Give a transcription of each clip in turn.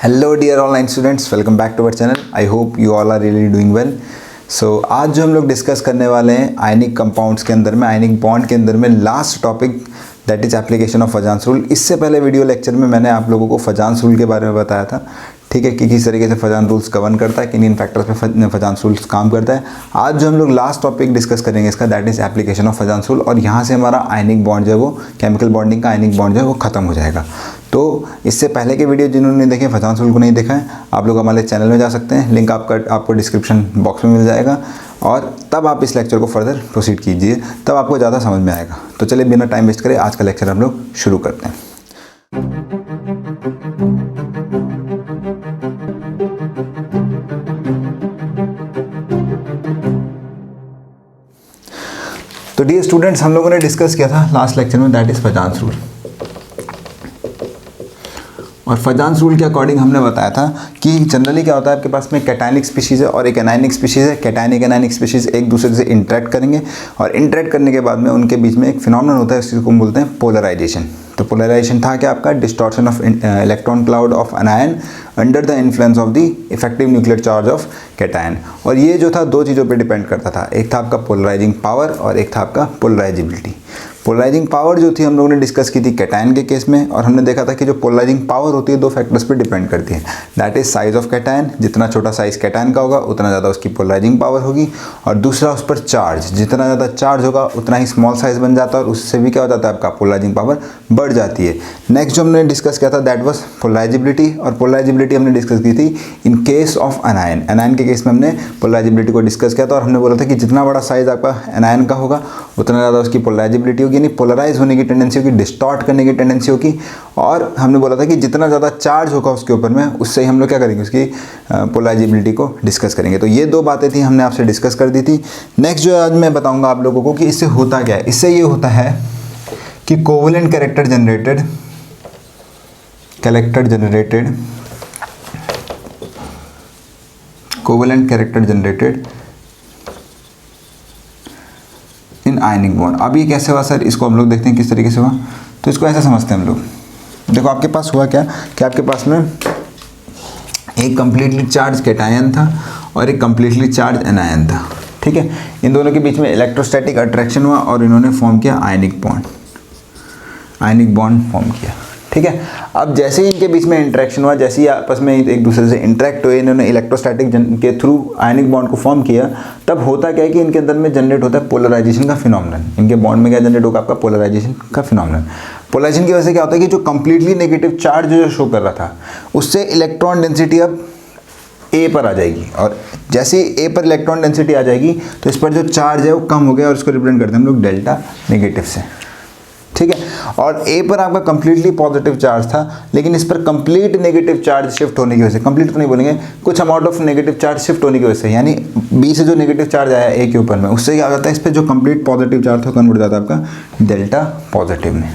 Hello dear online students, welcome back to our channel. I hope you all are really doing well. So आज जो हम लोग discuss करने वाले हैं आयनिक कंपाउंड्स के अंदर में, आयनिक बॉन्ड के अंदर में last topic that is application of फजान्स rule. इससे पहले वीडियो लेक्चर में मैंने आप लोगों को फजान्स रूल के बारे में बताया था, ठीक है, कि किस तरीके से फजान रूल्स गवर्न करता है, किन इन फैक्टर्स पे फजान्स रूल्स काम करता है। आज जो हम लोग लास्ट टॉपिक डिस्कस करेंगे इसका that is application of फजान्स rule, और यहाँ से हमारा आयनिक बॉन्ड जो है वो केमिकल बॉन्डिंग का आयनिक बॉन्ड जो है वो खत्म हो जाएगा। तो इससे पहले के वीडियो जिन्होंने नहीं देखे, फजान्स रूल को नहीं देखा है, आप लोग हमारे चैनल में जा सकते हैं, लिंक आपको डिस्क्रिप्शन बॉक्स में मिल जाएगा, और तब आप इस लेक्चर को फर्दर प्रोसीड कीजिए, तब आपको ज़्यादा समझ में आएगा। तो चलिए बिना टाइम वेस्ट करें आज का लेक्चर हम लोग शुरू करते हैं। तो डियर स्टूडेंट्स, हम लोगों ने डिस्कस किया था लास्ट लेक्चर में दैट इज फजान्स रूल, और फजान्स रूल के अकॉर्डिंग हमने बताया था कि जनरली क्या होता है, आपके पास में कैटायनिक स्पीशीज़ है और एक एनायनिक स्पीशीज़ है। कैटायनिक एनायनिक स्पीशीज़ एक दूसरे से इंटरेक्ट करेंगे, और इंटरेक्ट करने के बाद में उनके बीच में एक फिनोमेनन होता है, जिसको हम बोलते हैं पोलराइजेशन। तो पोलराइजेशन था क्या आपका, distortion of electron cloud of anion under the influence of the effective nuclear charge of cation. और ये जो था दो चीज़ों पे डिपेंड करता था, एक था आपका पोलराइजिंग पावर और एक था आपका पोलराइजिबिलिटी। पोलराइजिंग पावर जो थी हम लोगों ने डिस्कस की थी कैटायन के केस में, और हमने देखा था कि जो पोलराइजिंग पावर होती है दो फैक्टर्स पे डिपेंड करती है, that is size of cation. जितना छोटा साइज कैटायन का होगा उतना ज़्यादा उसकी पोलराइजिंग पावर होगी, और दूसरा उस पर चार्ज, जितना ज़्यादा चार्ज होगा उतना ही स्मॉल साइज बन जाता है, और उससे भी क्या हो जाता है, आपका पोलराइजिंग पावर बढ़ जाती है। नेक्स्ट जो हमने डिस्कस किया था दैट वाज पोलराइजिबिलिटी, और पोलराइजिबिलिटी हमने डिस्कस की थी in case of anion. Anion के केस में हमने पोलराइजिबिलिटी को डिस्कस किया था, और हमने बोला था कि जितना बड़ा साइज आपका एनायन का होगा उतना ज़्यादा उसकी पोलराइजिबिलिटी होगी, यानी पोलराइज होने की टेंडेंसी होगी, डिस्टॉर्ट करने की टेंडेंसी होगी। और हमने बोला था कि जितना ज़्यादा चार्ज होगा उसके ऊपर में, उससे ही हम लोग क्या करेंगे, उसकी पोलराइजिबिलिटी को डिस्कस करेंगे। तो ये दो बातें थी, हमने आपसे डिस्कस कर दी थी। नेक्स्ट जो आज मैं बताऊंगा आप लोगों को कि इससे होता क्या है। इससे ये होता है कि covalent character generated covalent character generated in ionic bond. अब ये कैसे हुआ सर, इसको हम लोग देखते हैं किस तरीके से हुआ। तो इसको ऐसा समझते हैं हम लोग, देखो आपके पास हुआ क्या कि आपके पास में एक कंप्लीटली चार्ज कैटायन था और एक कंप्लीटली चार्ज एनायन था, ठीक है। इन दोनों के बीच में इलेक्ट्रोस्टैटिक अट्रैक्शन हुआ और इन्होंने फॉर्म किया आयनिक बॉन्ड फॉर्म किया, ठीक है। अब जैसे ही इनके बीच में इंटरेक्शन हुआ, जैसे ही आपस में एक दूसरे से इंटरेक्ट हुए, इन्होंने इलेक्ट्रोस्टैटिक के थ्रू आयनिक बॉन्ड को फॉर्म किया, तब होता क्या है कि इनके अंदर में जनरेट होता है पोलराइजेशन का फिनोमेनन। इनके बॉन्ड में क्या जनरेट होगा, आपका पोलराइजेशन का फिनोमेनन। पोलराइजेशन की वजह से क्या होता है कि जो कंप्लीटली नेगेटिव चार्ज जो शो कर रहा था, उससे इलेक्ट्रॉन डेंसिटी अब ए पर आ जाएगी, और जैसे ही ए पर इलेक्ट्रॉन डेंसिटी आ जाएगी तो इस पर जो चार्ज है वो कम हो गया, और इसको रिप्रेजेंट करते हैं हम लोग डेल्टा नेगेटिव से, ठीक है। और ए पर आपका कंप्लीटली पॉजिटिव चार्ज था, लेकिन इस पर कंप्लीट नेगेटिव चार्ज शिफ्ट होने की वजह से, कंप्लीट तो नहीं बोलेंगे, कुछ amount of negative charge shift होने की वजह से, यानी बी से जो नेगेटिव चार्ज आया ए के ऊपर में, उससे क्या हो जाता है, इस पर जो कंप्लीट पॉजिटिव चार्ज था कन्वर्ट हो जाता है आपका डेल्टा पॉजिटिव में।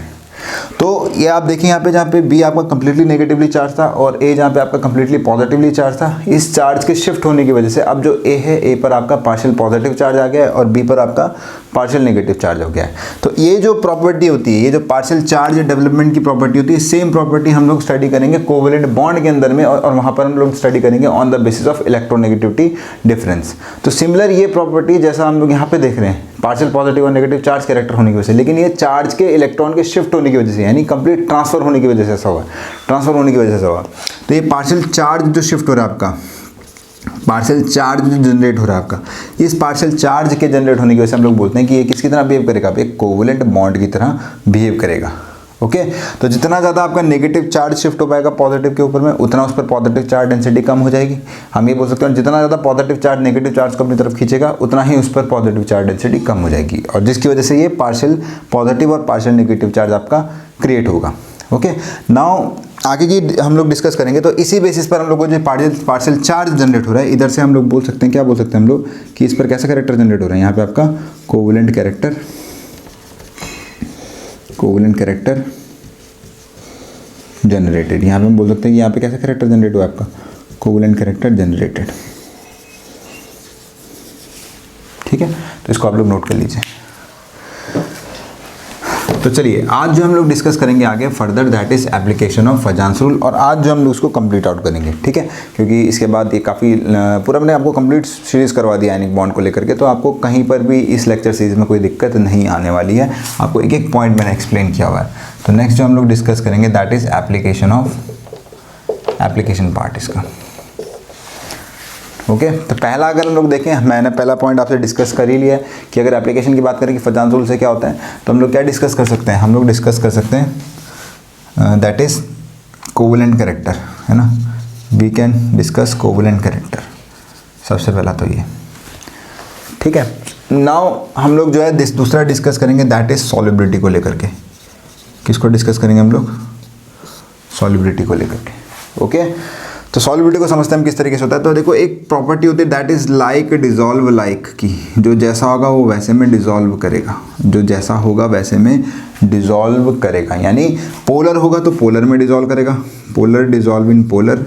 तो ये आप देखें यहाँ पे, जहाँ पे बी आपका कंप्लीटली नेगेटिवली चार्ज था और ए जहाँ पे आपका कंप्लीटली पॉजिटिवली चार्ज था, इस चार्ज के शिफ्ट होने की वजह से अब जो ए है, ए पर आपका पार्शियल पॉजिटिव चार्ज आ गया है और बी पर आपका पार्शियल नेगेटिव चार्ज हो गया है। तो ये जो प्रॉपर्टी होती है, ये जो पार्शियल चार्ज डेवलपमेंट की प्रॉपर्टी होती है, सेम प्रॉपर्टी हम लोग स्टडी करेंगे कोवेलेंट बॉन्ड के अंदर में, और वहाँ पर हम लोग स्टडी करेंगे on the basis of electronegativity difference. तो सिमिलर ये प्रॉपर्टी जैसा हम लोग यहाँ पे देख रहे हैं, पार्शियल पॉजिटिव और नेगेटिव चार्ज कैरेक्टर होने की वजह से, लेकिन ये चार्ज के इलेक्ट्रॉन के शिफ्ट होने की वजह से, यानी कंप्लीट ट्रांसफर होने की वजह से ऐसा हुआ, ट्रांसफर होने की वजह से ऐसा हुआ। तो ये पार्शियल चार्ज जो शिफ्ट हो रहा है आपका, पार्शियल चार्ज जो जनरेट हो रहा है आपका, इस पार्शियल चार्ज के जनरेट होने की वजह से हम लोग बोलते हैं कि ये किसकी तरह बिहेव करेगा, एक कोवेलेंट बॉन्ड की तरह बिहेव करेगा, ओके। तो जितना ज़्यादा आपका नेगेटिव चार्ज शिफ्ट हो पाएगा पॉजिटिव के ऊपर में, उतना उस पर पॉजिटिव चार्ज डेंसिटी कम हो जाएगी। हम ये बोल सकते हैं जितना ज़्यादा पॉजिटिव चार्ज नेगेटिव चार्ज को अपनी तरफ खींचेगा, उतना ही उस पर पॉजिटिव चार्ज डेंसिटी कम हो जाएगी, और जिसकी वजह से ये पार्शियल पॉजिटिव और पार्शियल नेगेटिव चार्ज आपका क्रिएट होगा, ओके। नाउ आगे की हम लोग डिस्कस करेंगे। तो इसी बेसिस पर हम लोग को जो पार्शियल चार्ज जनरेट हो रहा है, इधर से हम लोग बोल सकते हैं, क्या बोल सकते हैं हम लोग, कि इस पर कैसा कैरेक्टर जनरेट हो रहा है, यहाँ पे आपका कोवेलेंट कैरेक्टर जनरेटेड। यहाँ पे हम बोल सकते हैं कि यहाँ पे कैसा कैरेक्टर जनरेट हुआ आपका, कोवेलेंट कैरेक्टर जनरेटेड, ठीक है। तो इसको आप लोग नोट कर लीजिए। तो चलिए आज जो हम लोग डिस्कस करेंगे आगे further that is application of फजान्स rule, और आज जो हम लोग उसको कंप्लीट आउट करेंगे, ठीक है, क्योंकि इसके बाद ये काफ़ी पूरा मैंने आपको कंप्लीट सीरीज़ करवा दिया आयनिक बॉन्ड को लेकर के, तो आपको कहीं पर भी इस लेक्चर सीरीज़ में कोई दिक्कत नहीं आने वाली है। आपको एक एक पॉइंट मैंने एक्सप्लेन किया हुआ है। तो नेक्स्ट जो हम लोग डिस्कस करेंगे दैट इज़ एप्लीकेशन पार्ट इसका। ओके तो पहला अगर हम लोग देखें, मैंने पहला पॉइंट आपसे डिस्कस कर ही लिया है कि अगर एप्लीकेशन की बात करें कि फजान्स रूल से क्या होता है, तो हम लोग क्या डिस्कस कर सकते हैं, हम लोग डिस्कस कर सकते हैं दैट इज़ कोवेलेंट कैरेक्टर, है ना। We can discuss covalent character, सबसे पहला तो ये, ठीक है। नाउ हम लोग जो है दूसरा डिस्कस करेंगे दैट इज़ सॉल्युबिलिटी को लेकर के। किसको डिस्कस करेंगे हम लोग? सॉल्युबिलिटी को लेकर के। ओके तो सॉल्युबिलिटी को समझते हैं हम किस तरीके से होता है। तो देखो एक प्रॉपर्टी होती है that is like dissolve like की, जो जैसा होगा वो वैसे में डिज़ोल्व करेगा, जो जैसा होगा वैसे में डिज़ोल्व करेगा। यानी पोलर होगा तो पोलर में डिज़ोल्व करेगा, polar dissolve in polar,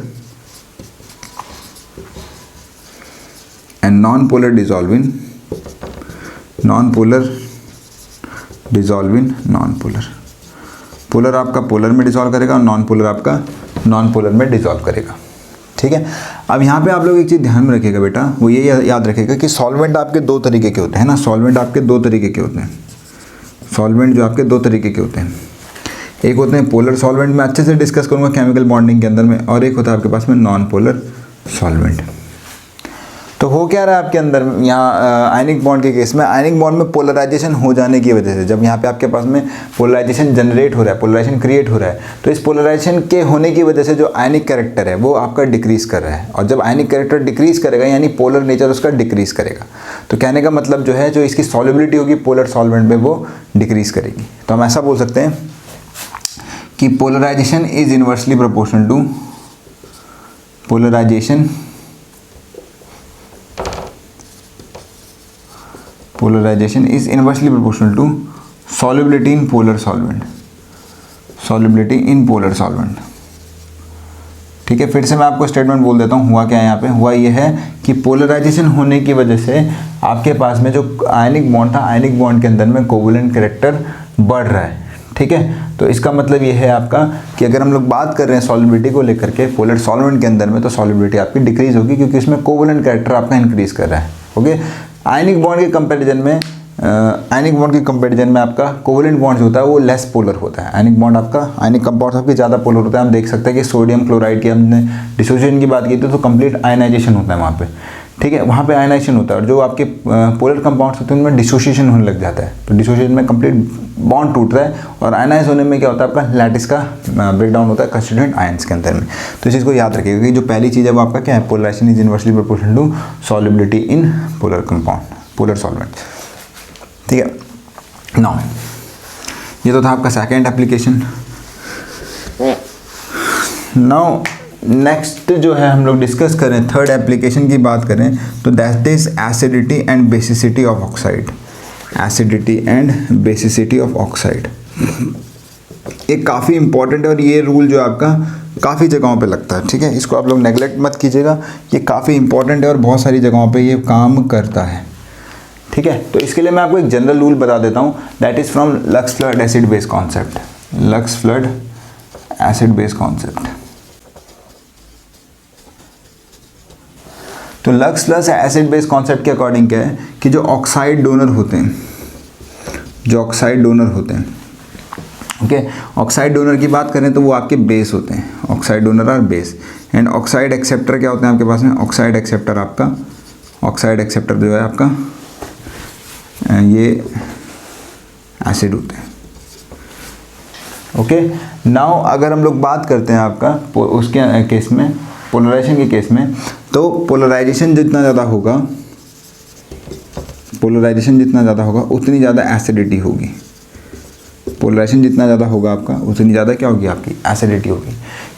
and non polar dissolve in non polar, dissolve in non polar. Polar आपका पोलर में डिज़ोल्व करेगा और नॉन पोलर आपका नॉन पोलर में डिज़ोल्व करेगा, ठीक है। अब यहाँ पे आप लोग एक चीज़ ध्यान में रखिएगा बेटा, वो ये याद रखिएगा कि सॉल्वेंट आपके दो तरीके के होते हैं ना, सॉल्वेंट आपके दो तरीके के होते हैं। सॉल्वेंट जो आपके दो तरीके के होते हैं, एक होते हैं पोलर सॉल्वेंट, मैं अच्छे से डिस्कस करूँगा केमिकल बॉन्डिंग के अंदर में, और एक होता है आपके पास में नॉन पोलर सॉल्वेंट। तो हो क्या रहा है आपके अंदर यहाँ आयनिक बॉन्ड के केस में, आयनिक बॉन्ड में पोलराइजेशन हो जाने की वजह से, जब यहाँ पे आपके पास में पोलराइजेशन जनरेट हो रहा है, पोलराइजेशन क्रिएट हो रहा है, तो इस पोलराइजेशन के होने की वजह से जो आयनिक कैरेक्टर है वो आपका डिक्रीज कर रहा है, और जब आयनिक कैरेक्टर डिक्रीज करेगा यानी पोलर नेचर उसका डिक्रीज करेगा। तो कहने का मतलब जो है जो इसकी सॉल्युबिलिटी होगी पोलर सॉल्वेंट में वो डिक्रीज करेगी। तो हम ऐसा बोल सकते हैं कि polarisation is inversely proportional to polarization is inversely proportional to solubility in polar solvent। ठीक है, फिर से मैं आपको स्टेटमेंट बोल देता हूँ। हुआ क्या है यहाँ पे, हुआ ये है कि पोलराइजेशन होने की वजह से आपके पास में जो आयनिक बॉन्ड था, आयनिक बॉन्ड के अंदर में कोवेलेंट कैरेक्टर बढ़ रहा है, ठीक है। तो इसका मतलब ये है आपका कि अगर हम लोग बात कर रहे हैं सॉल्युबिलिटी को लेकर के पोलर सॉल्वेंट के अंदर में, तो सॉल्युबिलिटी आपकी डिक्रीज होगी क्योंकि इसमें कोवेलेंट कैरेक्टर आपका इंक्रीज कर रहा है। ओके आयनिक बॉन्ड के कंपैरिजन में आपका कोवेलेंट बॉन्ड जो होता है वो लेस पोलर होता है। आयनिक बॉन्ड आपका, आयनिक कंपाउंड आपके ज़्यादा पोलर होता है। हम देख सकते हैं कि सोडियम क्लोराइड की हमने डिसोसिएशन की बात की थी तो कंप्लीट आयनाइजेशन होता है वहाँ पे, ठीक है, वहाँ पे आयनाइजेशन होता है। और जो आपके पोलर कंपाउंड्स होते हैं उनमें डिसोसिएशन होने लग जाता है। तो डिसोसिएशन में कंप्लीट बॉन्ड टूट रहा है, और आयनाइज होने में क्या होता है आपका लैटिस का ब्रेकडाउन होता है कंस्टिट्यूएंट आयंस के अंदर में। तो इस चीज़ को याद रखिएगा कि जो पहली चीज़ है वो आपका क्या है, polarisation is inversely proportional to solubility in polar compound, polar solvent, ठीक है। नाउ ये तो था आपका सेकेंड एप्लीकेशन। नाउ नेक्स्ट जो है हम लोग डिस्कस करें, थर्ड एप्लीकेशन की बात करें तो that is acidity and basicity of oxide. Acidity and basicity of oxide ये काफ़ी इंपॉर्टेंट है, और ये रूल जो आपका काफ़ी जगहों पे लगता है, ठीक है। इसको आप लोग नेगलेक्ट मत कीजिएगा, ये काफ़ी इंपॉर्टेंट है और बहुत सारी जगहों पे ये काम करता है, ठीक है। तो इसके लिए मैं आपको एक जनरल रूल बता देता हूँ that is from Lux Flood acid base concept. Lux Flood acid base concept. तो Lux Flood acid base concept के अकॉर्डिंग क्या है कि जो ऑक्साइड डोनर होते हैं, ओके ऑक्साइड डोनर की बात करें तो वो आपके बेस होते हैं, ऑक्साइड डोनर और बेस। एंड ऑक्साइड एक्सेप्टर क्या होते हैं आपके पास में, ऑक्साइड एक्सेप्टर जो है आपका ये एसिड होते हैं। ओके नाउ अगर हम लोग बात करते हैं आपका उसके केस में, पोलराइजेशन के केस में, तो पोलराइजेशन जितना ज़्यादा होगा उतनी ज़्यादा एसिडिटी होगी। पोलराइजेशन जितना ज़्यादा होगा आपका उतनी ज़्यादा क्या होगी, आपकी एसिडिटी होगी।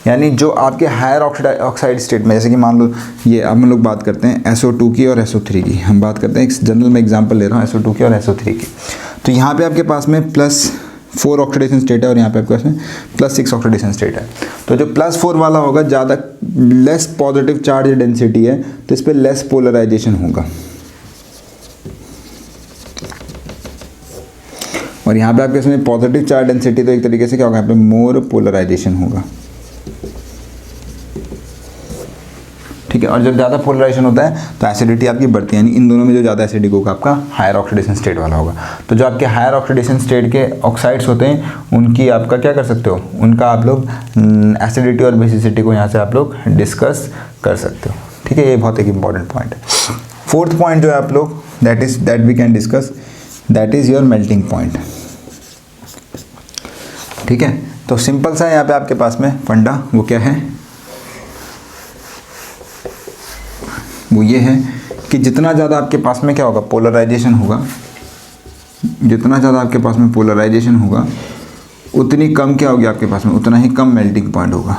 यानी जो आपके हायर ऑक्साइड स्टेट में, जैसे कि मान लो ये अब हम लोग बात करते हैं SO2 की और SO3 की, हम बात करते हैं एक जनरल में एग्जांपल ले रहा हूँ SO2 की और SO3 की। तो यहाँ पे आपके पास में +4 ऑक्सीडेशन स्टेट है और यहाँ पे आपके पास में +6 ऑक्सीडेशन स्टेट है। तो जो +4 वाला होगा ज़्यादा लेस पॉजिटिव चार्ज डेंसिटी है, तो इस पर लेस पोलराइजेशन होगा। और और यहाँ पे आपके इसमें पॉजिटिव चार्ज डेंसिटी, तो एक तरीके से क्या होगा, यहाँ पे मोर पोलराइजेशन होगा, ठीक है। और जब ज़्यादा पोलराइजेशन होता है तो एसिडिटी आपकी बढ़ती है, यानी इन दोनों में जो ज़्यादा एसिडिक होगा आपका हायर ऑक्सीडेशन स्टेट वाला होगा। तो जो आपके हायर ऑक्सीडेशन स्टेट के ऑक्साइड्स होते हैं उनकी आपका क्या कर सकते हो, उनका आप लोग एसिडिटी और बेसिसिटी को यहाँ से आप लोग डिस्कस कर सकते हो, ठीक है। ये बहुत एक इंपॉर्टेंट पॉइंट है। फोर्थ पॉइंट जो है आप लोग that we can discuss, that is your melting point, ठीक है। तो सिंपल सा यहाँ पे आपके पास में फंडा वो क्या है, वो ये है कि जितना ज़्यादा आपके पास में क्या होगा, पोलराइजेशन होगा, जितना ज़्यादा आपके पास में पोलराइजेशन होगा उतनी कम क्या होगी आपके पास में, उतना ही कम मेल्टिंग पॉइंट होगा।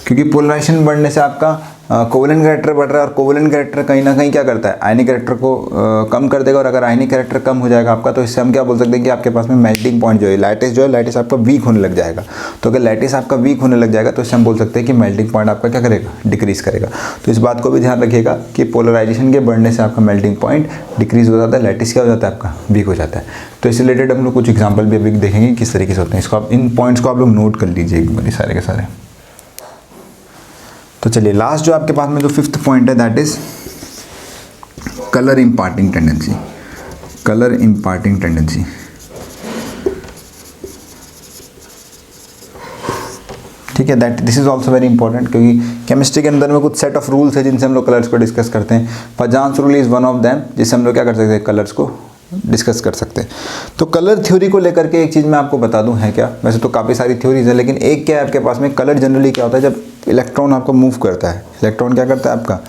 क्योंकि पोलराइजेशन बढ़ने से आपका कोवेलेंट कैरेक्टर बढ़ रहा है, और कोवेलेंट कैरेक्टर कहीं ना कहीं क्या करता है, आयनिक कैरेक्टर को कम कर देगा। और अगर आयनिक कैरेक्टर कम हो जाएगा आपका, तो इससे हम क्या बोल सकते हैं कि आपके पास में मेल्टिंग पॉइंट जो है, लैटिस आपका वीक होने लग जाएगा। तो अगर लैटिस आपका वीक होने लग जाएगा तो इससे हम बोल सकते हैं कि मेल्टिंग पॉइंट आपका क्या करेगा, डिक्रीज़ करेगा। तो इस बात को भी ध्यान रखिएगा कि पोलराइजेशन के बढ़ने से आपका मेल्टिंग पॉइंट डिक्रीज़ हो जाता है, लैटिस क्या हो जाता है आपका, वीक हो जाता है। तो इससे रिलेटेड हम लोग कुछ एग्जाम्पल भी अभी देखेंगे किस तरीके से होते हैं। इसको आप, इन पॉइंट्स को आप लोग नोट कर लीजिए एक बार सारे के सारे। तो चलिए लास्ट जो आपके पास में जो फिफ्थ पॉइंट है, that is colour imparting tendency, colour imparting tendency, ठीक है। That this is also very important, क्योंकि केमिस्ट्री के अंदर में कुछ सेट ऑफ रूल्स है जिनसे हम लोग कलर्स को डिस्कस करते हैं। Fajans rule is one of them, जिससे हम लोग क्या कर सकते हैं, कलर्स को डिस्कस कर सकते हैं। तो कलर थ्योरी को लेकर के एक चीज़ मैं आपको बता दूं है क्या, वैसे तो काफ़ी सारी थ्योरीज है, लेकिन एक क्या है आपके पास में, कलर जनरली क्या होता है, जब इलेक्ट्रॉन आपको मूव करता है, इलेक्ट्रॉन क्या करता है आपका,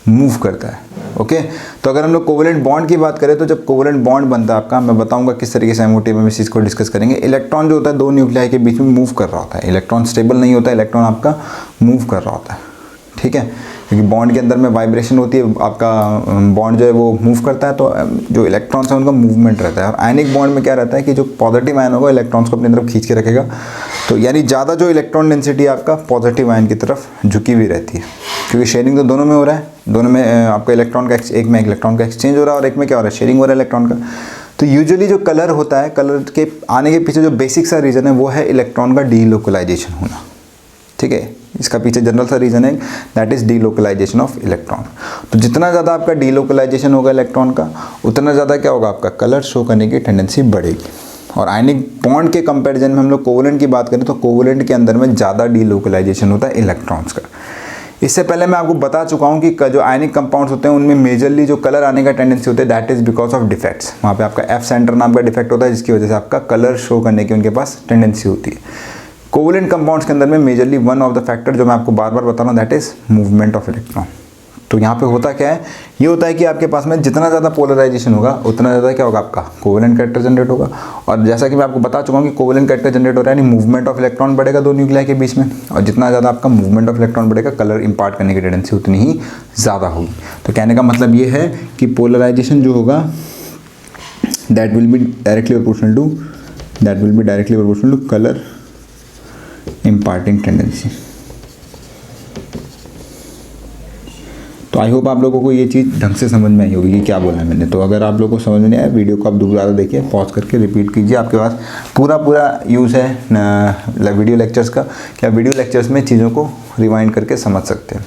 मूव करता है, ओके। तो अगर हम लोग कोवेलेंट बॉन्ड की बात करें, तो जब कोवेलेंट बॉन्ड बनता है आपका, मैं बताऊंगा किस तरीके से एमओटी में इस चीज़ को डिस्कस करेंगे। इलेक्ट्रॉन जो होता है दो न्यूक्लियाई के बीच में मूव कर रहा होता है, इलेक्ट्रॉन स्टेबल नहीं होता है, इलेक्ट्रॉन आपका मूव कर रहा होता है, ठीक है। क्योंकि बॉन्ड के अंदर में वाइब्रेशन होती है, आपका बॉन्ड जो है वो मूव करता है, तो जो इलेक्ट्रॉन्स हैं उनका मूवमेंट रहता है। और आयनिक बॉन्ड में क्या रहता है कि जो पॉजिटिव आयन होगा इलेक्ट्रॉन्स को अपनी तरफ खींच के रखेगा, तो यानी ज़्यादा जो इलेक्ट्रॉन डेंसिटी आपका पॉजिटिव आयन की तरफ झुकी हुई रहती है, क्योंकि शेयरिंग तो दोनों में हो रहा है, दोनों में आपका इलेक्ट्रॉन का एक में इलेक्ट्रॉन का एक्सचेंज हो रहा है और एक में क्या हो रहा है, शेयरिंग हो रहा है इलेक्ट्रॉन का। तो यूजुअली जो कलर होता है, कलर के आने के पीछे जो बेसिक सा रीज़न है वो है इलेक्ट्रॉन का डीलोकलाइजेशन होना, ठीक है। इसका पीछे जनरल सा रीज़न है, that is delocalisation of electron. तो जितना ज़्यादा आपका डीलोकलाइजेशन होगा इलेक्ट्रॉन का, उतना ज़्यादा क्या होगा, आपका कलर शो करने की टेंडेंसी बढ़ेगी। और आयनिक बॉन्ड के कंपैरिजन में हम लोग कोवेलेंट की बात करें तो कोवेलेंट के अंदर में ज़्यादा डीलोकलाइजेशन होता है इलेक्ट्रॉन्स का। इससे पहले मैं आपको बता चुका हूँ कि जो आयनिक कंपाउंड्स होते हैं उनमें मेजरली जो कलर आने का टेंडेंसी होता है, that is because of defects. वहाँ पे आपका एफ सेंटर नाम का डिफेक्ट होता है, जिसकी वजह से आपका कलर शो करने की उनके पास टेंडेंसी होती है। कोवेलेंट कंपाउंड्स के अंदर में majorly one of the factor जो मैं आपको बार बार बता रहा हूँ, that is movement of electron. तो यहाँ पे होता क्या है, ये होता है कि आपके पास में जितना ज़्यादा पोलराइजेशन होगा उतना ज़्यादा क्या होगा, आपका कोवेलेंट कैरेक्टर जनरेट होगा। और जैसा कि मैं आपको बता चुका हूँ कि कोवेलेंट कैरेक्टर जनरेट हो रहा है, यानी मूवमेंट ऑफ इलेक्ट्रॉन बढ़ेगा दो न्यूक्लियाई के बीच में, और जितना ज़्यादा आपका मूवमेंट ऑफ इलेक्ट्रॉन बढ़ेगा, कलर इंपार्ट करने की टेंडेंसी उतनी ही ज़्यादा होगी। तो कहने का मतलब ये है कि पोलराइजेशन जो होगा that will be directly proportional to colour imparting tendency. तो आई होप आप लोगों को ये चीज़ ढंग से समझ में आई होगी कि क्या बोला है मैंने। तो अगर आप लोगों को समझ में नहीं आया, वीडियो को आप दोबारा देखिए, पॉज करके रिपीट कीजिए, आपके पास पूरा यूज़ है वीडियो लेक्चर्स का, क्या वीडियो लेक्चर्स में चीज़ों को रिवाइंड करके समझ सकते हैं।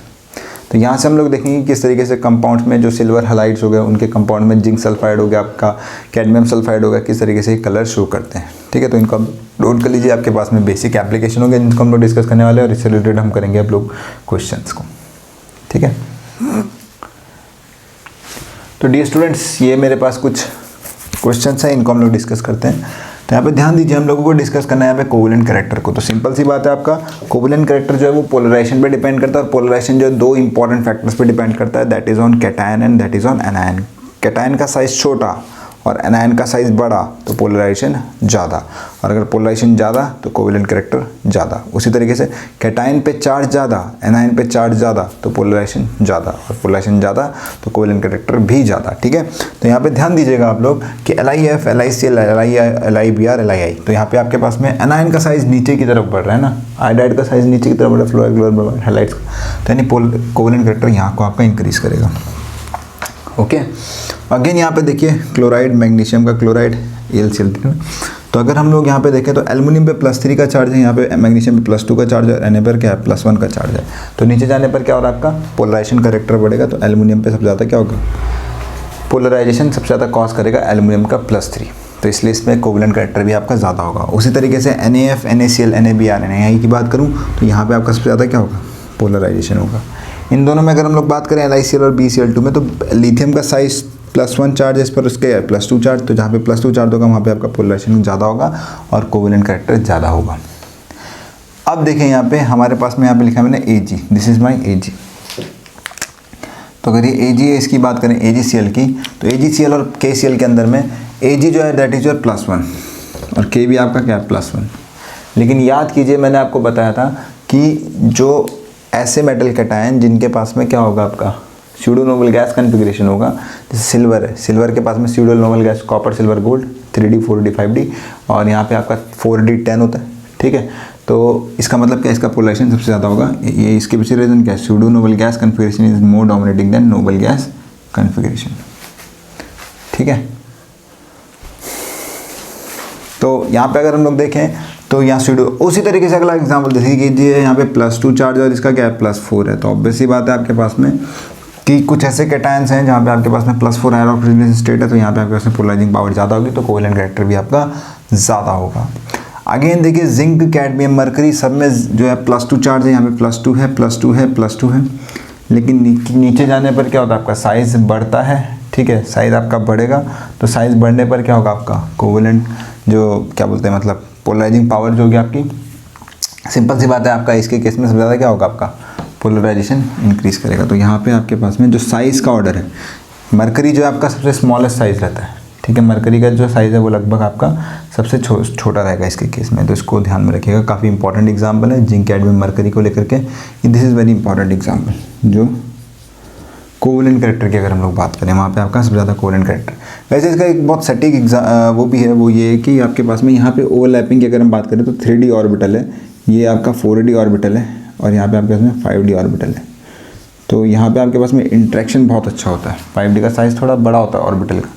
तो यहाँ से हम लोग देखेंगे किस तरीके से कंपाउंड्स में जो सिल्वर हैलाइड्स हो गए, उनके कंपाउंड में जिंक सल्फाइड हो गया, आपका कैडमियम सल्फाइड हो गया, किस तरीके से कलर शो करते हैं, ठीक है। तो इनको नोट कर लीजिए, आपके पास में बेसिक एप्लीकेशन हो गया जिनको हम लोग डिस्कस करने वाले हैं, और इससे रिलेटेड हम करेंगे आप लोग क्वेश्चंस को, ठीक है। तो डियर स्टूडेंट्स, ये मेरे पास कुछ क्वेश्चंस हैं, इनको हम लोग डिस्कस करते हैं। तो यहाँ पे ध्यान दीजिए, हम लोगों को डिस्कस करना है यहाँ पे कोवेलेंट कैरेक्टर को। तो सिंपल सी बात है, आपका कोवेलेंट कैरेक्टर जो है वो पोलराइजेशन पे डिपेंड करता है, और पोलराइजेशन जो है दो इंपॉर्टेंट फैक्टर्स पे डिपेंड करता है, that is on cation and that is on anion. Cation का साइज़ छोटा और एनायन का साइज़ बड़ा तो पोलराइजेशन ज़्यादा, और अगर पोलराइजेशन ज़्यादा तो कोवेलेंट कैरेक्टर ज़्यादा। उसी तरीके से कैटायन पे चार्ज ज़्यादा, एनायन पे चार्ज ज़्यादा तो पोलराइजेशन ज़्यादा, और पोलराइजेशन ज़्यादा तो कोवेलेंट कैरेक्टर भी ज़्यादा, ठीक है। तो यहाँ पे ध्यान दीजिएगा आप लोग कि LiF, LiCl, LiBr, Lii, तो यहाँ पे आपके पास में एनायन का साइज़ नीचे की तरफ बढ़ रहा है ना, आयोडाइड का साइज़ नीचे की तरफ बढ़ रहा है, फ्लोराइड हैलाइड्स का, तो यानी कोवेलेंट कैरेक्टर यहाँ को आपका इंक्रीज़ करेगा, ओके। अगेन यहाँ पे देखिए क्लोराइड, मैग्नीशियम का क्लोराइड AlCl3, तो अगर हम लोग यहाँ पे देखें तो एल्युमिनियम पे +3 का चार्ज है, यहाँ पे मैग्नीशियम पे +2 का चार्ज है, Na पर क्या है +1 का चार्ज है। तो नीचे जाने पर क्या हो रहा है आपका पोलराइजेशन करेक्टर बढ़ेगा, तो एल्युमिनियम पे सबसे ज़्यादा क्या होगा पोलराइजेशन सबसे ज़्यादा कॉज करेगा एल्युमिनियम का +3, तो इसलिए इसमें कोवलेंट करेक्टर भी आपका ज़्यादा होगा। उसी तरीके से NaF, NaCl, NaBr, NaI की बात करूँ तो यहाँ पे आपका सबसे ज़्यादा क्या होगा पोलराइजेशन होगा। इन दोनों में अगर हम लोग बात करें LiCl और BCl2 में, तो लिथियम का साइज +1 चार्ज है, इस पर उसके +2 चार्ज, तो जहाँ पे +2 चार्ज होगा वहाँ पे आपका पोलराइजेशन ज़्यादा होगा और कोवलेंट करेक्टर ज़्यादा होगा। अब देखें यहाँ पे हमारे पास में यहाँ पे लिखा है मैंने Ag, this is my Ag। तो अगर ये Ag है, इसकी बात करें AgCl की, तो AgCl और KCl के अंदर में Ag जो है दैट इज योर +1 और K भी आपका क्या है +1। लेकिन याद कीजिए मैंने आपको बताया था कि जो ऐसे मेटल कैटायन जिनके पास में क्या होगा आपका स्यूडो नोबल गैस कन्फिग्रेशन होगा, जैसे सिल्वर है, सिल्वर के पास में pseudo noble gas copper silver gold 3D 4D 5D और यहाँ पे आपका 4D 10 होता है, ठीक है। तो इसका मतलब क्या, इसका पोलराइजेशन सबसे ज़्यादा होगा। ये इसके पीछे रीजन क्या है, pseudo noble gas configuration is more dominating than noble gas configuration, ठीक है। तो यहाँ पे अगर हम लोग देखें तो यहाँ स्यूडो, उसी तरीके से अगला एग्जांपल देखिए कीजिए, यहाँ पे +2 चार्ज और इसका क्या है +4 है, तो ऑब्वियसली बात है आपके पास में कि कुछ ऐसे कैटायंस हैं जहाँ पे आपके पास में +4 हायर ऑक्सीजन स्टेट है, तो यहाँ पे आपके पास में पोलराइजिंग पावर ज़्यादा होगी, तो कोवलेंट करेक्टर भी आपका ज़्यादा होगा। अगेन देखिए जिंक, कैडमियम, मरकरी सब में जो है +2 चार्ज है, यहाँ पे +2 है, +2 है, +2 है, लेकिन नीचे जाने पर क्या होता है आपका साइज़ बढ़ता है, ठीक है, साइज़ आपका बढ़ेगा, तो साइज़ बढ़ने पर क्या होगा आपका कोवलेंट जो क्या बोलते हैं मतलब पोलराइजिंग पावर जो होगी आपकी, सिंपल सी बात है आपका इसके केस में सबसे ज़्यादा क्या होगा आपका पोलराइजेशन इंक्रीज़ करेगा। तो यहाँ पे आपके पास में जो साइज़ का ऑर्डर है, मरकरी जो है आपका सबसे स्मॉलेस्ट साइज़ रहता है, ठीक है, मरकरी का जो साइज़ है वो लगभग आपका सबसे छोटा रहेगा इसके केस में, तो इसको ध्यान में रखिएगा। काफ़ी इंपॉर्टेंट एग्जाम्पल है जिंक, कैडमियम, मरकरी को लेकर के, this is very important example. जो कोवलेंट करेक्टर की अगर हम लोग बात करें वहाँ पे आपका सबसे ज़्यादा कोवलेंट करेक्टर। वैसे इसका एक बहुत सटीक वो भी है, वो ये है कि आपके पास में यहाँ पे ओवरलैपिंग की अगर हम बात करें तो 3D ऑर्बिटल है, ये आपका 4D ऑर्बिटल है और यहाँ पे आपके पास में 5D ऑर्बिटल है। तो यहाँ पे आपके पास में इंट्रैक्शन बहुत अच्छा होता है, 5D का साइज़ थोड़ा बड़ा होता है ऑर्बिटल का,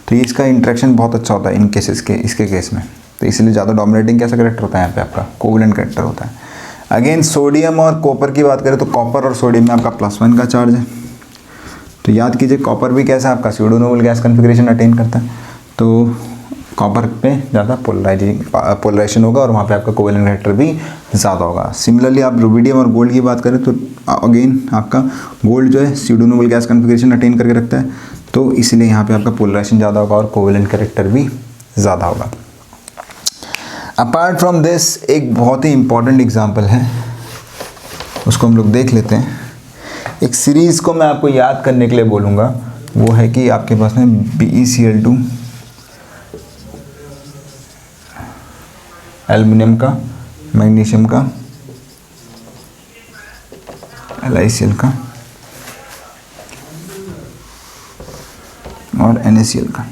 तो ये इसका इंट्रैक्शन बहुत अच्छा होता है इन केसेस के, इसके केस में, तो इसलिए ज़्यादा डोमिनेटिंग कैसा करेक्टर होता है यहाँ पे आपका कोवलेंट करेक्टर होता है। अगेन सोडियम और कॉपर की बात करें तो कॉपर और सोडियम में आपका +1 का चार्ज है, तो याद कीजिए कॉपर भी कैसा आपका pseudo noble gas configuration attain करता है, तो कॉपर पे ज़्यादा पोलराइजेशन होगा और वहाँ पे आपका कोवलेंट करेक्टर भी ज़्यादा होगा। सिमिलरली आप रुबिडियम और गोल्ड की बात करें तो अगेन आपका गोल्ड जो है pseudo noble gas configuration attain करके रखता है, तो इसलिए यहाँ पे आपका पोलराइजेशन ज़्यादा होगा और कोवलेंट करेक्टर भी ज़्यादा होगा। अपार्ट फ्रॉम दिस एक बहुत ही इंपॉर्टेंट एग्जाम्पल है, उसको हम लोग देख लेते हैं। एक सीरीज़ को मैं आपको याद करने के लिए बोलूँगा, वो है कि आपके पास में BeCl2 एल्युमिनियम का, मैग्नीशियम का, LiCl का और NaCl का।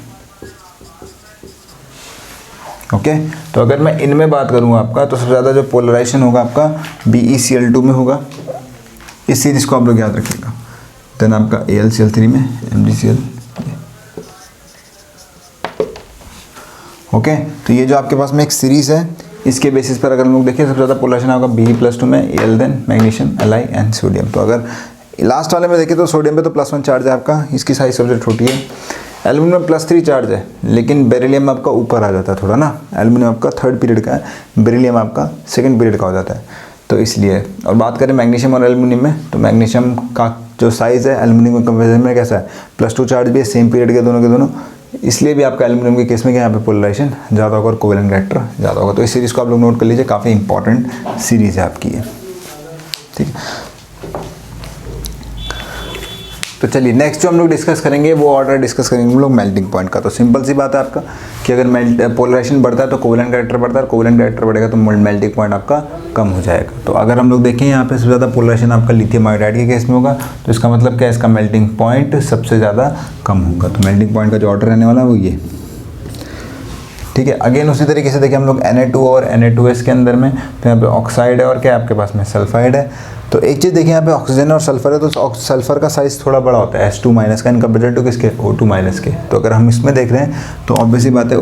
ओके, तो अगर मैं इनमें बात करूँगा आपका तो सबसे ज़्यादा जो पोलराइजेशन होगा आपका BeCl2 में होगा, इस सीरीज़ को आप लोग याद रखिएगा। देन आपका AlCl3 में MgCl। ओके, तो ये जो आपके पास में एक सीरीज़ है, इसके बेसिस पर अगर हम लोग देखें सबसे ज़्यादा पोलराइजेशन होगा Be+2 में Al, then magnesium, Li and sodium. तो अगर लास्ट वाले में देखें तो सोडियम पे तो +1 चार्ज है आपका, इसकी साइज सबसे छोटी है। एल्युमिनियम में +3 चार्ज है, लेकिन बेरिलियम आपका ऊपर आ जाता है थोड़ा ना, एल्युमिनियम आपका 3rd पीरियड का है, बेरिलियम आपका 2nd पीरियड का हो जाता है, तो इसलिए। और बात करें मैग्नीशियम और एल्युमिनियम में, तो मैग्नीशियम का जो साइज़ है एल्युमिनियम के कंपेरिजन में कैसा है, +2 चार्ज भी है, सेम पीरियड के दोनों, इसलिए भी आपका एल्युमिनियम के केस में यहाँ पे पोलराइजेशन ज़्यादा होगा और कोवलेंट करेक्टर ज़्यादा होगा। तो इस सीरीज़ को आप लोग नोट कर लीजिए, काफ़ी इंपॉर्टेंट सीरीज़ है आपकी ये, ठीक है। तो चलिए नेक्स्ट जो हम लोग डिस्कस करेंगे वो ऑर्डर डिस्कस करेंगे हम लोग मेल्टिंग पॉइंट का। तो सिंपल सी बात है आपका कि अगर पोलराइजेशन बढ़ता है तो कोवलेंट करेक्टर बढ़ता है, कोवलेंट करेक्टर बढ़ेगा तो मेल्टिंग पॉइंट आपका कम हो जाएगा। तो अगर हम लोग देखें यहाँ पे सबसे ज़्यादा पोलराइजेशन आपका लिथियम आयोडाइड के केस में होगा, तो इसका मतलब क्या है, इसका मेल्टिंग पॉइंट सबसे ज़्यादा कम होगा। तो मेल्टिंग पॉइंट का जो ऑर्डर रहने वाला है वो ये, ठीक है। अगेन उसी तरीके से देखिए हम लोग Na2 और Na2S के अंदर में, तो यहाँ पे ऑक्साइड है और क्या है आपके पास में सल्फाइड है। तो एक चीज़ देखिए यहाँ पे ऑक्सीजन और सल्फर है, तो सल्फर का साइज़ थोड़ा बड़ा होता है H2 माइनस का इन कंपेयर टू किसके O2 माइनस के। तो अगर हम इसमें देख रहे हैं तो ऑब्वियसली बात है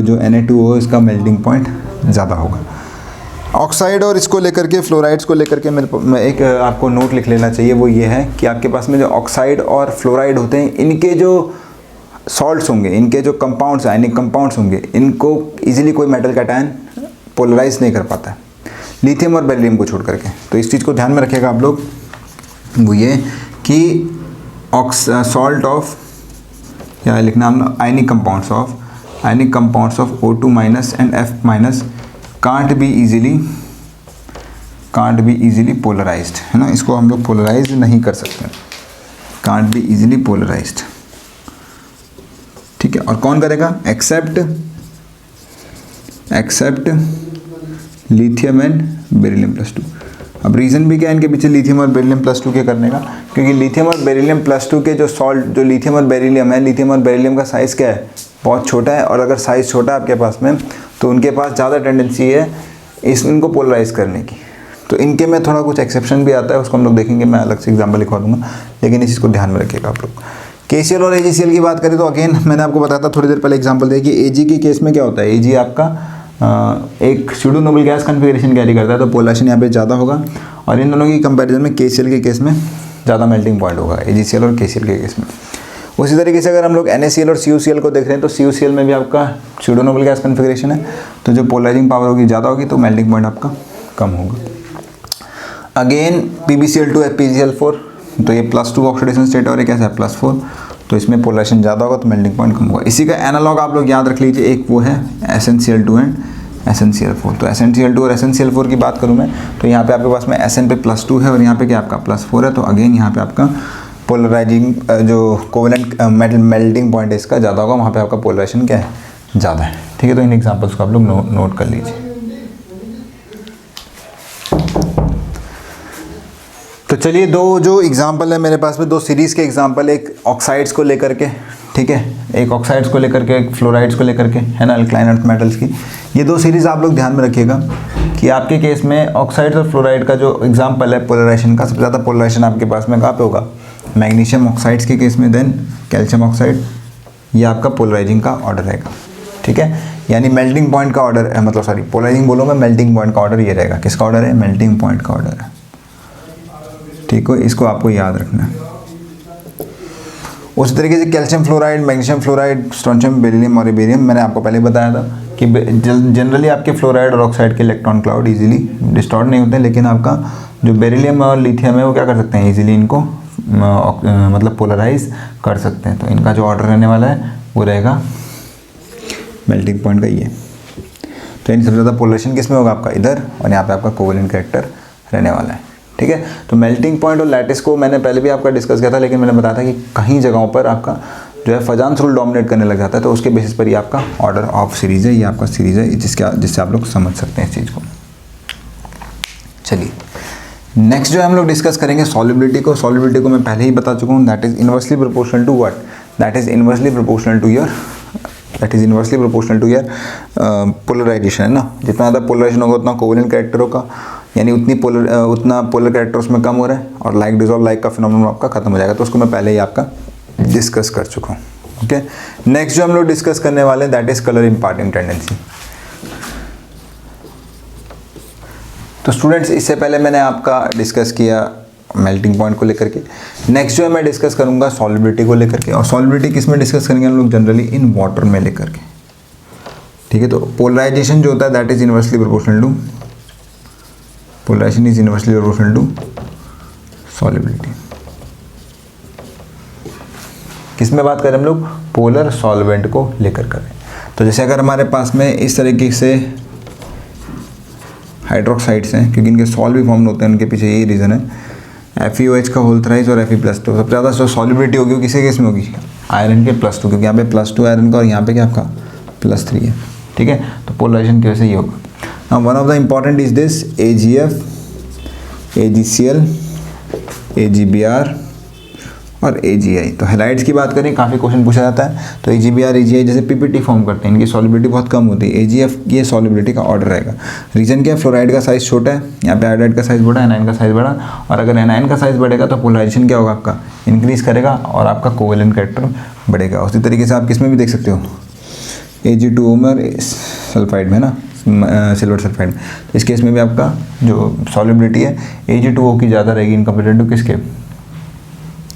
जो Na2O इसका मेल्टिंग पॉइंट ज़्यादा होगा। ऑक्साइड और इसको लेकर के फ्लोराइड्स को लेकर के मैं एक आपको नोट लिख लेना चाहिए, वो ये है कि आपके पास में जो ऑक्साइड और फ्लोराइड होते हैं इनके जो सॉल्ट्स होंगे, इनके जो कंपाउंड्स आयनिक कंपाउंड्स होंगे, इनको इजीली कोई मेटल कैटायन पोलराइज नहीं कर पाता है लिथियम और बेरिलियम को छोड़ करके। तो इस चीज़ को ध्यान में रखिएगा आप लोग, वो ये कि सॉल्ट ऑफ या लिखना हम ionic compounds of O2 minus and F minus can't be easily polarised, है ना। इसको हम लोग पोलराइज नहीं कर सकते, कांट बी इजीली पोलराइज्ड, ठीक है। और कौन करेगा? Except lithium and beryllium +2। अब रीज़न भी क्या है इनके पीछे लिथियम और बेरिलियम +2 के करने का? क्योंकि लिथियम और बेरिलियम +2 के जो सॉल्ट, जो लिथियम और बेरिलियम है, लिथियम और बेरिलियम का साइज़ क्या है? बहुत छोटा है। और अगर साइज़ छोटा है आपके पास में तो उनके पास ज़्यादा टेंडेंसी है इनको पोलराइज करने की। तो इनके में थोड़ा कुछ एक्सेप्शन भी आता है, उसको हम लोग देखेंगे, मैं अलग से एग्जाम्पल लिखवा दूंगा, लेकिन इस चीज़ को ध्यान में रखिएगा आप लोग। KCl और AgCl की बात करें तो अगेन मैंने आपको बताया था थोड़ी देर पहले एग्जांपल दिया कि Ag के केस में क्या होता है, Ag आपका एक pseudo noble gas configuration carry करता है, तो पोलराइजेशन यहाँ पे ज़्यादा होगा। और इन दोनों की कंपैरिजन में KCl के केस में ज़्यादा मेल्टिंग पॉइंट होगा AgCl और KCl के केस में। उसी तरीके से अगर हम लोग NaCl और CuCl को देख रहे हैं तो CuCl में भी आपका स्यूडो नोबल गैस कन्फिगरेशन है, तो जो पोलराइजिंग पावर होगी ज़्यादा होगी, तो मेल्टिंग पॉइंट आपका कम होगा। अगेन PbCl2 FeCl4, तो ये +2 ऑक्सीडेशन स्टेट और ये कैसा है +4, तो इसमें पोलराइजेशन ज़्यादा होगा तो मेल्टिंग पॉइंट कम होगा। इसी का एनालॉग आप लोग याद रख लीजिए, एक वो है SnCl2 एंड SnCl4। तो SnCl2 और SnCl4 की बात करूँ मैं तो यहाँ पे आपके पास में Sn पे +2 है और यहाँ पे क्या आपका +4 है, तो अगेन यहाँ पे आपका पोलराइजिंग जो कोवेलेंट मेल्टिंग पॉइंट है इसका ज़्यादा होगा, वहाँ पे आपका पोलराइजेशन क्या है ज़्यादा है, ठीक है। तो इन एग्जांपल्स को आप लोग नोट कर लीजिए। तो चलिए दो जो एग्जांपल है मेरे पास में, दो सीरीज़ के एग्जांपल, एक ऑक्साइड्स को लेकर के, ठीक है, एक ऑक्साइड्स को लेकर के, एक फ्लोराइड्स को लेकर के, है ना, अल्कलाइन अर्थ मेटल्स की। ये दो सीरीज़ आप लोग ध्यान में रखिएगा कि आपके केस में ऑक्साइड्स और फ्लोराइड का जो एग्जांपल है पोलराइजेशन का, सबसे ज़्यादा पोलराइजेशन आपके पास में कहाँ पे होगा? मैग्नीशियम ऑक्साइड्स के केस में, देन कैल्शियम ऑक्साइड, ये आपका पोलराइजिंग का ऑर्डर रहेगा, ठीक है। यानी मेल्टिंग पॉइंट का ऑर्डर, मतलब सॉरी पोलराइजिंग बोलो मैं, मेल्टिंग पॉइंट का ऑर्डर ये रहेगा। किसका ऑर्डर है? मेल्टिंग पॉइंट का ऑर्डर है, ठीक है। इसको आपको याद रखना है। उसी तरीके से calcium fluoride, magnesium fluoride, strontium, beryllium और बेरियम, मैंने आपको पहले बताया था कि जनरली आपके फ्लोराइड और ऑक्साइड के इलेक्ट्रॉन क्लाउड इजीली डिस्टॉर्ट नहीं होते हैं, लेकिन आपका जो बेरिलियम और लिथियम है वो क्या कर सकते हैं? इजीली इनको मतलब पोलराइज कर सकते हैं। तो इनका जो ऑर्डर रहने वाला है वो रहेगा मेल्टिंग पॉइंट का ये। तो इन सबसे ज़्यादा पोलराइजेशन किस में होगा? आपका इधर, और यहाँ पे आपका कोवेलेंट कैरेक्टर रहने वाला है, ठीक है। तो मेल्टिंग पॉइंट और लैटिस को मैंने पहले भी आपका डिस्कस किया था, लेकिन मैंने बताया था कि कहीं जगहों पर आपका जो है फजान्स रूल डोमिनेट करने लग जाता है, तो उसके बेसिस पर ये आपका ऑर्डर ऑफ सीरीज़ है, ये आपका सीरीज़ है जिससे आप लोग समझ सकते हैं इस चीज़ को। चलिए नेक्स्ट जो हम लोग डिस्कस करेंगे सॉल्युबिलिटी को। सॉल्युबिलिटी को मैं पहले ही बता चुका हूँ, that is inversely proportional to what? That is inversely proportional to your polarisation, है ना। जितना ज़्यादा पोलराइजेशन होगा उतना कोवेलेंट कैरेक्टर होगा, यानी उतना पोलर कैरेक्टर उसमें कम हो रहा है, और लाइक डिजॉल्व लाइक का फिनोमेनन आपका खत्म हो जाएगा। तो उसको मैं पहले ही आपका डिस्कस कर चुका हूँ, ओके। नेक्स्ट जो हम लोग डिस्कस करने वाले हैं that is colour imparting tendency. तो स्टूडेंट्स इससे पहले मैंने आपका डिस्कस किया मेल्टिंग पॉइंट को लेकर के। नेक्स्ट जो है मैं डिस्कस करूंगा सॉल्युबिलिटी को लेकर के, और सॉल्युबिलिटी किस में डिस्कस करेंगे हम लोग? जनरली इन वाटर में लेकर के, ठीक है। तो पोलराइजेशन जो होता है that is inversely proportional to, polarisation is inversely proportional to solubility. किस में बात करें हम लोग? पोलर सॉल्वेंट को लेकर करें। तो जैसे अगर हमारे पास में इस तरीके से हाइड्रोक्साइड्स हैं, क्योंकि इनके सॉल्ट भी फॉर्म होते हैं, उनके पीछे यही रीज़न है। FeOH का होल थ्राइस और Fe+2, सबसे ज़्यादा जो सॉल्युबिलिटी होगी वो किसी केस में होगी? आयरन के +2, क्योंकि यहाँ पे +2 आयरन का और यहाँ पे क्या आपका +3 है, ठीक है। तो पोलराइजेशन की वजह से ये होगा। Now one of the important is this AgF, AgCl, AgBr और AgI। तो हैलाइड्स की बात करें, काफ़ी क्वेश्चन पूछा जाता है, तो AgBr AgI जैसे PPT फॉर्म करते हैं, इनकी सॉलिबिलिटी बहुत कम होती है। AgF ये सॉलिबिलिटी का ऑर्डर रहेगा। रीजन क्या है, फ्लोराइड का साइज छोटा है, यहाँ पे आयोडाइड का साइज बड़ा है, एनाइन का साइज बड़ा, और अगर एनाइन का साइज बढ़ेगा तो पोलराइजेशन क्या होगा आपका, इंक्रीज करेगा और आपका कोवेलेंट कैरेक्टर बढ़ेगा। उसी तरीके से आप किसमें भी देख सकते हो, Ag2O में सल्फाइड में ना, सिल्वर सल्फाइड में, तो इस केस में भी आपका जो सॉलिबिलिटी है Ag2O की ज़्यादा रहेगी इन कंपेरेटिव टू किसके,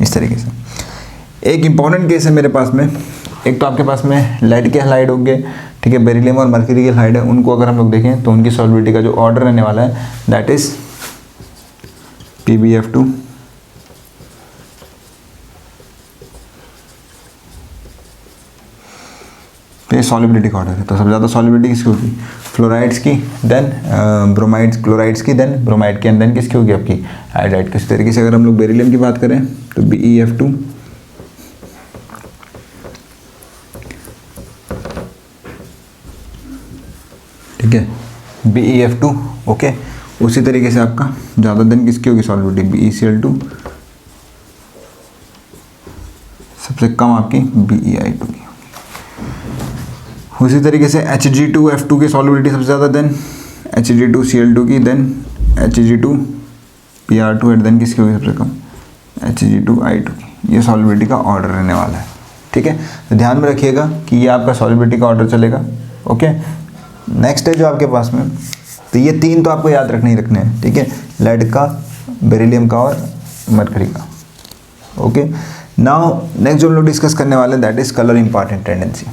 इस तरीके से। एक इंपॉर्टेंट केस है मेरे पास में, एक तो आपके पास में लेड के हैलाइड होंगे, ठीक है, बेरिलियम और मर्क्यूरी के हैलाइड है, उनको अगर हम लोग देखें तो उनकी सॉलिबिलिटी का जो ऑर्डर रहने वाला है दैट इज PbF2 तो ये सॉलिबिलिटी का ऑर्डर है। तो सबसे ज़्यादा सॉलिबिलिटी किसकी होगी, फ्लोराइड्स की, देन ब्रोमाइड्स, क्लोराइड्स की, देन ब्रोमाइड की, एंड देन किसकी होगी आपकी, आयोडाइड की। इस तरीके से अगर हम लोग बेरिलियम की बात करें तो BeF2, ठीक है, BeF2, ओके। उसी तरीके से आपका ज़्यादा दिन किसकी होगी सॉलिबिलिटी, BeCl2, सबसे कम आपकी BeI2 की। उसी तरीके से Hg2F2 की सॉलिबिलिटी सबसे ज़्यादा, देन Hg2Cl2 की, देन Hg2Pr2 एंड देन किसकी होगी सबसे कम, Hg2I2 की। ये सॉलिबिलिटी का ऑर्डर रहने वाला है, ठीक है। तो ध्यान में रखिएगा कि ये आपका सॉलिबिलिटी का ऑर्डर चलेगा, ओके। नेक्स्ट है जो आपके पास में, तो ये तीन तो आपको याद रखने ही रखने हैं, ठीक है, लेड का, बेरिलियम का और मरकरी का, ओके। नाउ नेक्स्ट जो हम लोग डिस्कस करने वाले हैं that is colour important tendency.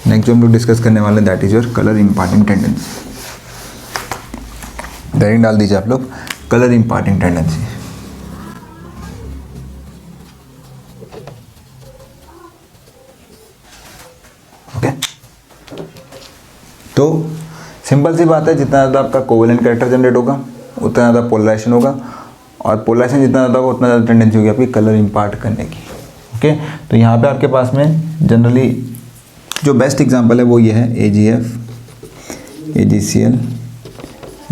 Next जो हम लोग डिस्कस करने वाले हैं that is your colour important tendency. Direct डाल दीजिए आप लोग, कलर इम्पार्टेंट टेंडेंसी। ओके, तो सिंपल सी बात है, जितना ज़्यादा आपका कोवेलेंट कैरेक्टर जनरेट होगा उतना ज़्यादा पोलराइजेशन होगा, और पोलराइजेशन जितना ज़्यादा होगा उतना ज़्यादा टेंडेंसी होगी आपकी कलर इम्पार्ट करने की, ओके। तो यहाँ पे आपके पास में जनरली जो बेस्ट एग्जांपल है वो ये है AgF, AgCl,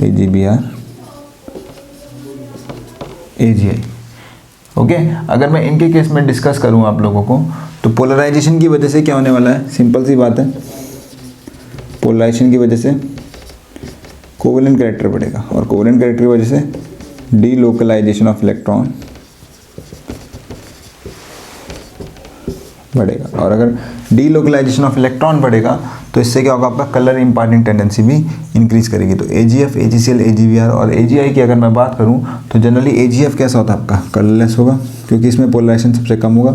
AgBr, AgI, okay. अगर मैं इनके केस में डिस्कस करूँ आप लोगों को, तो पोलराइजेशन की वजह से क्या होने वाला है, सिंपल सी बात है, पोलराइजेशन की वजह से कोवेलेंट कैरेक्टर बढ़ेगा, और कोवेलेंट कैरेक्टर की वजह से डीलोकलाइजेशन ऑफ इलेक्ट्रॉन बढ़ेगा, और अगर डीलोकलाइजेशन ऑफ इलेक्ट्रॉन बढ़ेगा तो इससे क्या होगा, आपका कलर इम्पार्टिंग टेंडेंसी भी इंक्रीज करेगी। तो AgF, AgCl, AgBr और AgI की अगर मैं बात करूं तो जनरली AgF कैसा होता है आपका, कलरलेस होगा, क्योंकि इसमें पोलराइजेशन सबसे कम होगा।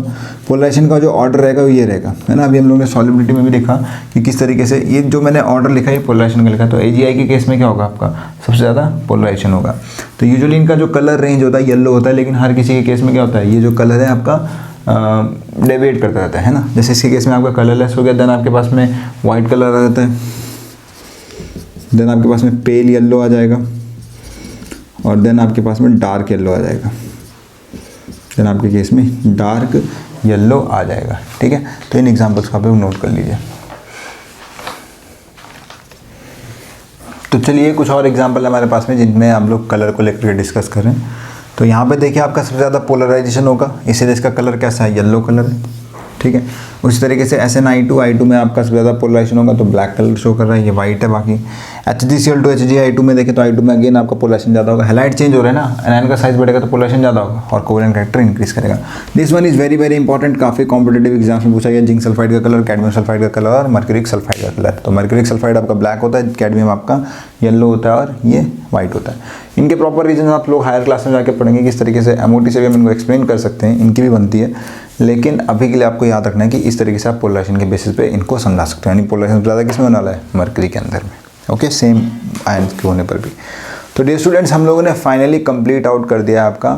पोलराइजेशन का जो ऑर्डर रहेगा वो ये रहेगा, है ना। अभी हम लोगों ने सॉलिबिलिटी में भी देखा कि किस तरीके से ये जो मैंने ऑर्डर लिखा है पोलराइजेशन का लिखा, तो AgI के केस में क्या होगा आपका, सबसे ज़्यादा पोलराइजेशन होगा। तो यूजुअली इनका जो कलर रेंज होता है येलो होता है, लेकिन हर किसी के केस में क्या होता है, ये जो कलर है आपका डेविएट करता रहता है ना। जैसे इसके केस में आपका कलरलेस हो गया, देन आपके पास में वाइट कलर आ जाता है, देन आपके पास में पेल येलो आ जाएगा, और देन आपके पास में डार्क येलो आ जाएगा, देन आपके केस में डार्क येलो आ जाएगा, ठीक है। तो इन एग्जांपल्स को आप लोग नोट कर लीजिए। तो चलिए कुछ और एग्जांपल हमारे पास में जिनमें हम लोग कलर को लेकर डिस्कस करें। तो यहाँ पे देखिए आपका सबसे ज़्यादा पोलराइजेशन होगा, इसलिए इसका कलर कैसा है, येलो कलर है, ठीक है। उसी तरीके से SnI2I2 में आपका सबसे ज़्यादा पोलराइजेशन होगा, तो ब्लैक कलर शो कर रहा है, ये वाइट है। बाकी HgCl2 HgI2 में देखें तो I2 में अगेन आपका पोलराइजेशन ज़्यादा होगा, हैलाइड चेंज हो रहा है ना, एनायन का साइज बढ़ेगा तो पोलराइजेशन ज़्यादा होगा और कोवेलेंट कैरेक्टर इंक्रीज करेगा। This one is very very important, काफ़ी कॉम्पिटेटिव एग्जाम्स में पूछा गया, जिंक सल्फाइड का कलर, कैडमियम सल्फाइड का कलर और मर्क्यूरिक सल्फाइड का कलर। तो मर्क्यूरिक सल्फाइड आपका ब्लैक होता है, कैडमियम आपका येलो होता है और ये वाइट होता है। इनके प्रॉपर रीजन आप लोग हायर क्लास में जाके पढ़ेंगे, किस तरीके से MOT से भी हम इनको एक्सप्लेन कर सकते हैं, इनकी भी बनती है, लेकिन अभी के लिए आपको याद रखना है कि इस तरीके से आप पोलराइजेशन के बेसिस पे इनको समझा सकते हो। यानी पोलराइजेशन ज़्यादा किस में होने वाला है, मर्करी के अंदर में, ओके, सेम आयन के होने पर भी। तो डियर स्टूडेंट्स, हम लोगों ने फाइनली कंप्लीट आउट कर दिया आपका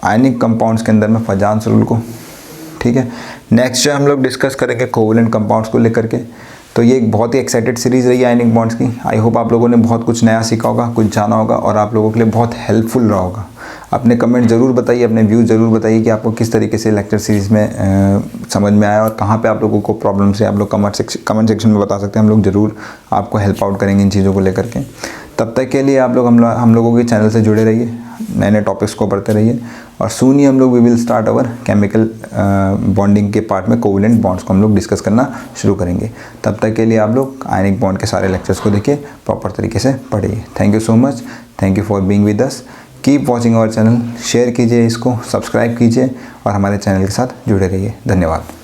आयनिक कंपाउंड्स के अंदर में फजान्स रूल को, ठीक है। नेक्स्ट हम लोग डिस्कस करेंगे कोवेलेंट कंपाउंड्स को लेकर के। तो ये एक बहुत ही एक्साइटेड सीरीज़ रही है आयनिक बॉन्ड्स की। आई होप आप लोगों ने बहुत कुछ नया सीखा होगा, कुछ जाना होगा और आप लोगों के लिए बहुत हेल्पफुल रहा होगा। अपने कमेंट ज़रूर बताइए, अपने व्यूज़ ज़रूर बताइए कि आपको किस तरीके से लेक्चर सीरीज़ में समझ में आया और कहाँ पे आप लोगों को प्रॉब्लम से आप लोग कमेंट सेक्शन में बता सकते हैं। हम लोग ज़रूर आपको हेल्प आउट करेंगे इन चीज़ों को लेकर के। तब तक के लिए आप लोग हम लोगों के चैनल से जुड़े रहिए। नए नए टॉपिक्स को पढ़ते रहिए और सून ही हम लोग we will start our chemical bonding के पार्ट में कोवलेंट बॉन्ड्स को हम लोग डिस्कस करना शुरू करेंगे। तब तक के लिए आप लोग आयनिक बॉन्ड के सारे लेक्चर्स को देखिए, प्रॉपर तरीके से पढ़िए। Thank you so much, thank you for being with us. Keep watching our channel, share कीजिए इसको, सब्सक्राइब कीजिए और हमारे चैनल के साथ जुड़े रहिए। धन्यवाद।